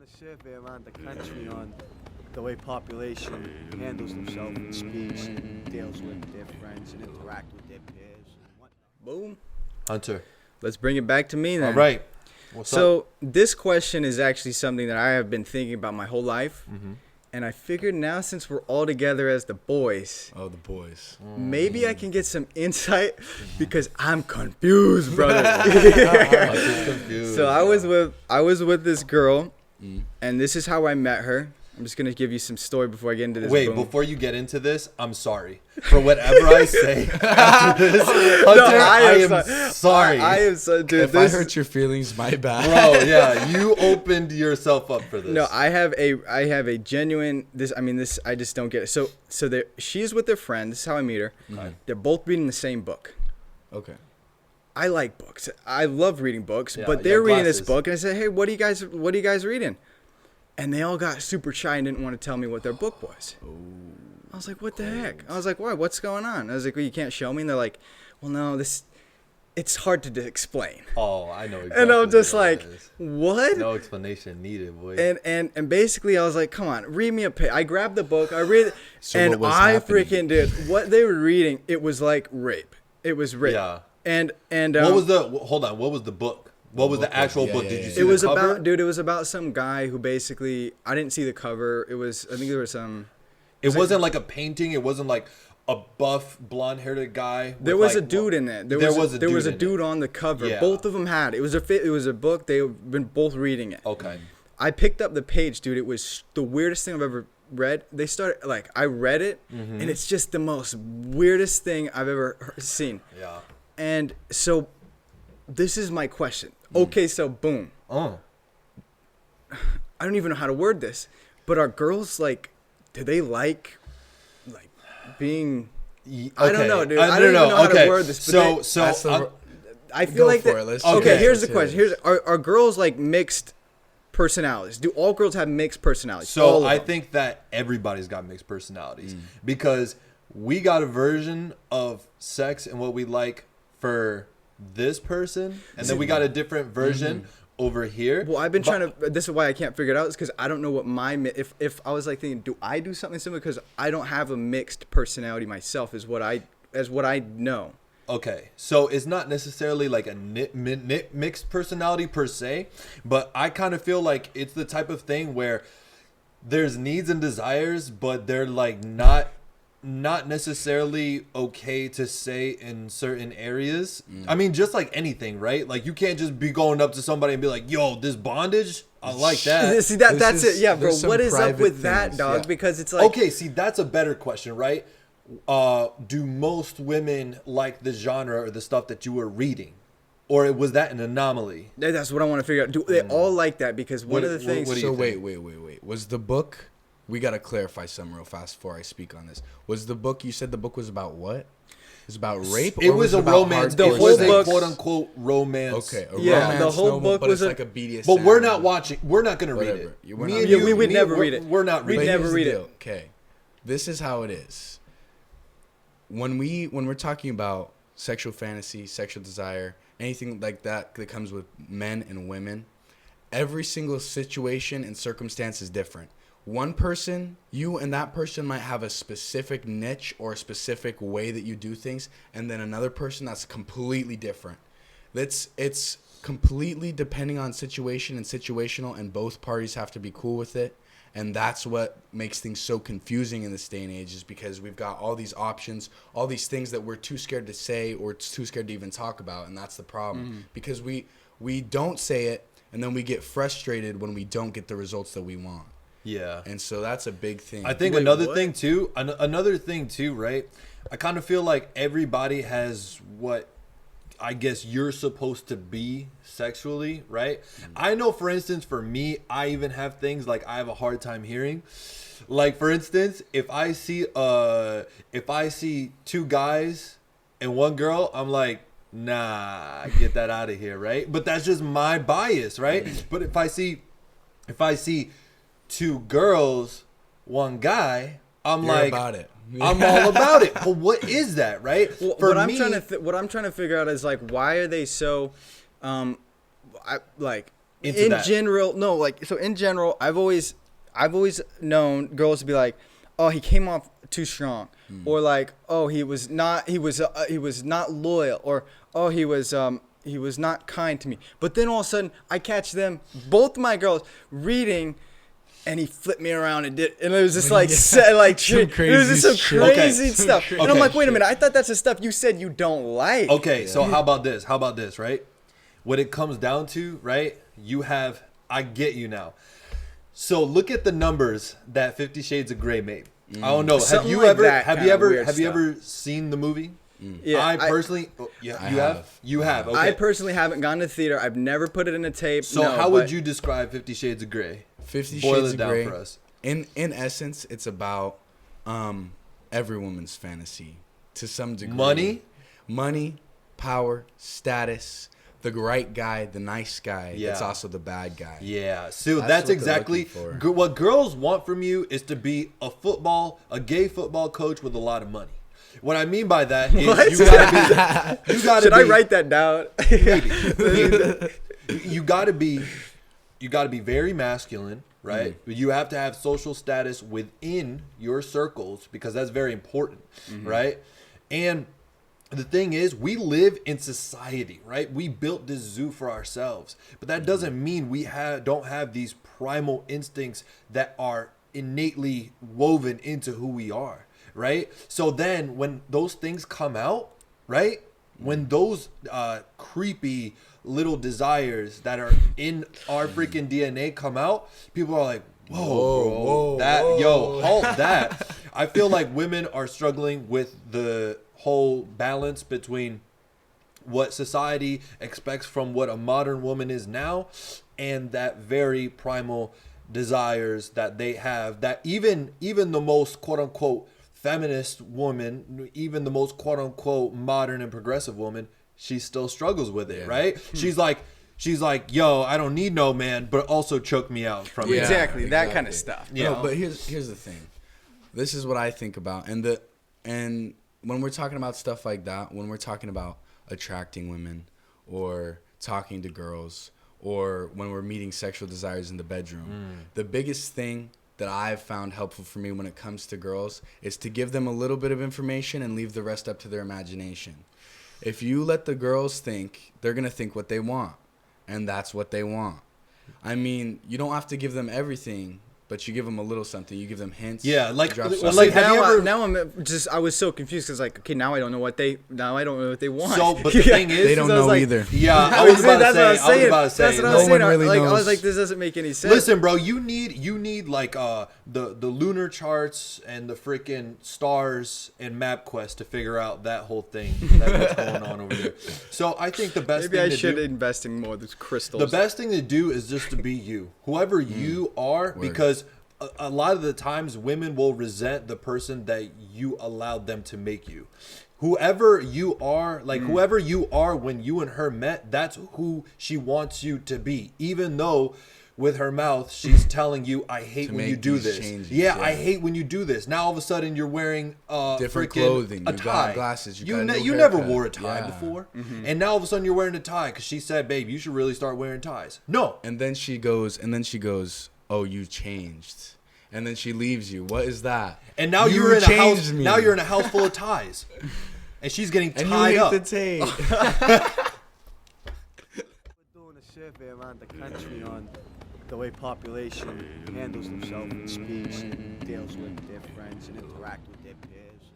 a survey around the country on the way population handles themselves and speaks and deals with their friends and interact with their peers and whatnot. Boom. Hunter. Let's bring it back to me then. All right. What's up? So this question is actually something that I have been thinking about my whole life. Mm-hmm. And I figured now, since we're all together as the boys, Oh, the boys. maybe I can get some insight because I'm confused, brother. Hunter's confused. So I was with this girl, and this is how I met her. I'm just gonna give you some story before I get into this. Wait, Boom. before you get into this, I'm sorry for whatever I say after this. Hunter, I am sorry. I am so, dude. If I hurt your feelings, my bad. Bro, yeah, you opened yourself up for this. No, I have a genuine this. I just don't get it. So she's with her friend. This is how I meet her. Okay. They're both reading the same book. Okay. I like books. I love reading books, Yeah, but you they're have reading this glasses. book, and I said, "Hey, what are you guys reading?" And they all got super shy and didn't want to tell me what their book was. I was like, "What the heck?" I was like, "Why? What's going on?" I was like, "Well, you can't show me." And they're like, "Well, no, it's hard to explain." Oh, I know exactly. And I'm just what like, it is. "What?" No explanation needed, boy. And basically, I was like, "Come on, read me a page." I grabbed the book, I read it, So and what was I happening? freaking did what they were reading. It was like rape. It was rape. Yeah. And What was the hold on? What was the book? What was the book actual was- book? yeah, Did yeah, you yeah. see it was the cover? about, dude, it was about some guy who basically, I didn't see the cover. It was, I think there was some. It wasn't like a painting. It wasn't like a buff, blonde-haired guy. There with was a like, dude in it. There was a in dude it. on the cover. Yeah. Both of them had. It was a book. They've been both reading it. Okay. I picked up the page, dude. It was the weirdest thing I've ever read. They started, like, I read it, and it's just the most weirdest thing I've ever seen. Yeah. And so, this is my question. Okay, so boom. Oh. I don't even know how to word this, but are girls like, do they like being? I don't know, dude. I don't even know how to word this. But So I feel Go like for that. it. Let's Okay, Okay. here's the let's question. hear Are girls like mixed personalities? Do all girls have mixed personalities? All So of I them. think that everybody's got mixed personalities because we got a version of sex and what we like for this person, and then we got a different version over here. Well, I've been trying to. This is why I can't figure it out. Is because I don't know what if I was like thinking, do I do something similar? Because I don't have a mixed personality myself. Is what I know. Okay, so it's not necessarily like a mixed personality per se, but I kind of feel like it's the type of thing where there's needs and desires, but they're like not necessarily okay to say in certain areas. I mean, just like anything, right? Like you can't just be going up to somebody and be like, "Yo, this bondage, I like that." See This that's is- it. Yeah, bro. there's some What is up private with that, things, dog? yeah. Because it's like Okay, see, that's a better question, right? Do most women like the genre or the stuff that you were reading? Or was that an anomaly? that's what I want to figure out. Do they all like that? Because one What- of the things. what do you So think? wait. Was the book? We gotta clarify something real fast before I speak on this. Was the book? You said the book was about what? It was about rape. It or was a about romance. The It hardcore whole was sex? a book- quote unquote romance. Okay, a Yeah, romance the whole novel, book but was it's a- like a BDSM. But we're not watching. We're not gonna read Whatever. it. Yeah, we're Me not and reading you, it. We would me, never we're- read it. We're not We'd reading never it. Here's read the it. deal. Okay, this is how it is. When we're talking about sexual fantasy, sexual desire, anything like that that comes with men and women, every single situation and circumstance is different. One person, you and that person might have a specific niche or a specific way that you do things, and then another person that's completely different. It's completely depending on situation and situational, and both parties have to be cool with it. And that's what makes things so confusing in this day and age, is because we've got all these options, all these things that we're too scared to say or too scared to even talk about, and that's the problem. Because we don't say it, and then we get frustrated when we don't get the results that we want. Yeah. And so that's a big thing. I think Wait, another what? thing too, right? I kind of feel like everybody has what I guess you're supposed to be sexually, right? I know, for instance, for me, I even have things like I have a hard time hearing. Like, for instance, if I see two guys and one girl, I'm like, nah, get that out of here, right? But that's just my bias, right? But if I see two girls, one guy, I'm You're like, about it. I'm all about it. But what is that, right? Well, For what me, I'm trying to figure out is like, why are they so, into in that. general, no, like, so in general, I've always known girls to be like, oh, he came off too strong, or like, oh, he was not loyal, or oh, he was not kind to me. But then all of a sudden, I catch them, both my girls, reading, and he flipped me around and it was just like, it was just some crazy stuff. And I'm like, wait a minute, I thought that's the stuff you said you don't like. Okay, so how about this? How about this, right? What it comes down to, right? I get you now. So look at the numbers that 50 Shades of Grey made. I don't know. Something Have you like ever that have kinda you ever weird have you stuff. ever seen the movie? Yeah, I personally you have. You have. Okay. I personally haven't gone to the theater. I've never put it in a tape. So how would you describe 50 Shades of Grey? 50 Boil Shades it of down Grey. for us. In essence, it's about every woman's fantasy to some degree. Money, power, status, the right guy, the nice guy. Yeah. That's also the bad guy. Yeah, so That's that's what they're exactly looking for. what girls want from you is to be a gay football coach with a lot of money. What I mean by that is What? you gotta Should be, I write that down? you gotta be very masculine, right? You have to have social status within your circles because that's very important, right? And the thing is, we live in society, right? We built this zoo for ourselves, but that doesn't mean we don't have these primal instincts that are innately woven into who we are, right? So then when those things come out, right? When those creepy little desires that are in our freaking DNA come out, people are like, whoa, bro, halt that. I feel like women are struggling with the whole balance between what society expects from what a modern woman is now and that very primal desires that they have, that even the most quote unquote feminist woman, even the most quote unquote modern and progressive woman, she still struggles with it, right? She's like, yo, I don't need no man, but also choke me out from it. Exactly, that kind of stuff. Yeah. No, but here's the thing. This is what I think about, and when we're talking about stuff like that, when we're talking about attracting women or talking to girls or when we're meeting sexual desires in the bedroom, the biggest thing that I've found helpful for me when it comes to girls is to give them a little bit of information and leave the rest up to their imagination. If you let the girls think, they're going to think what they want, and that's what they want. I mean, you don't have to give them everything, but you give them a little something. You give them hints. Yeah, like, drop well, something. like have you ever? Now I was so confused because like, okay, now I don't know what they want. So, but the thing is, They don't I was know like, either. Yeah, I was about to say. That's what I was No saying. one really Like, I knows. was like, this doesn't make any sense. Listen, bro, you need like the lunar charts and the freaking stars and MapQuest to figure out that whole thing what's going on over there. So I think the best Maybe I thing to should do, invest in more of those crystals. the best thing to do is just to be you, whoever you are, because a lot of the times women will resent the person that you allowed them to make you. Whoever you are, like whoever you are when you and her met, that's who she wants you to be. Even though with her mouth she's telling you, I hate To when you make do these this. changes, Yeah, yeah. I hate when you do this. Now all of a sudden you're wearing Different freaking clothing. a You tie. got glasses. You got a new you never haircut. wore a tie Yeah. before, and now all of a sudden you're wearing a tie because she said, "Babe, you should really start wearing ties." No, And then she goes, oh, you changed. And then she leaves you. What is that? and now You you're in a house. changed me. Now you're in a house full of ties, and she's getting And tied you up. hate the tape. We're doing a survey around the country on the way population handles themselves in speech and deals with their friends and interact with their peers.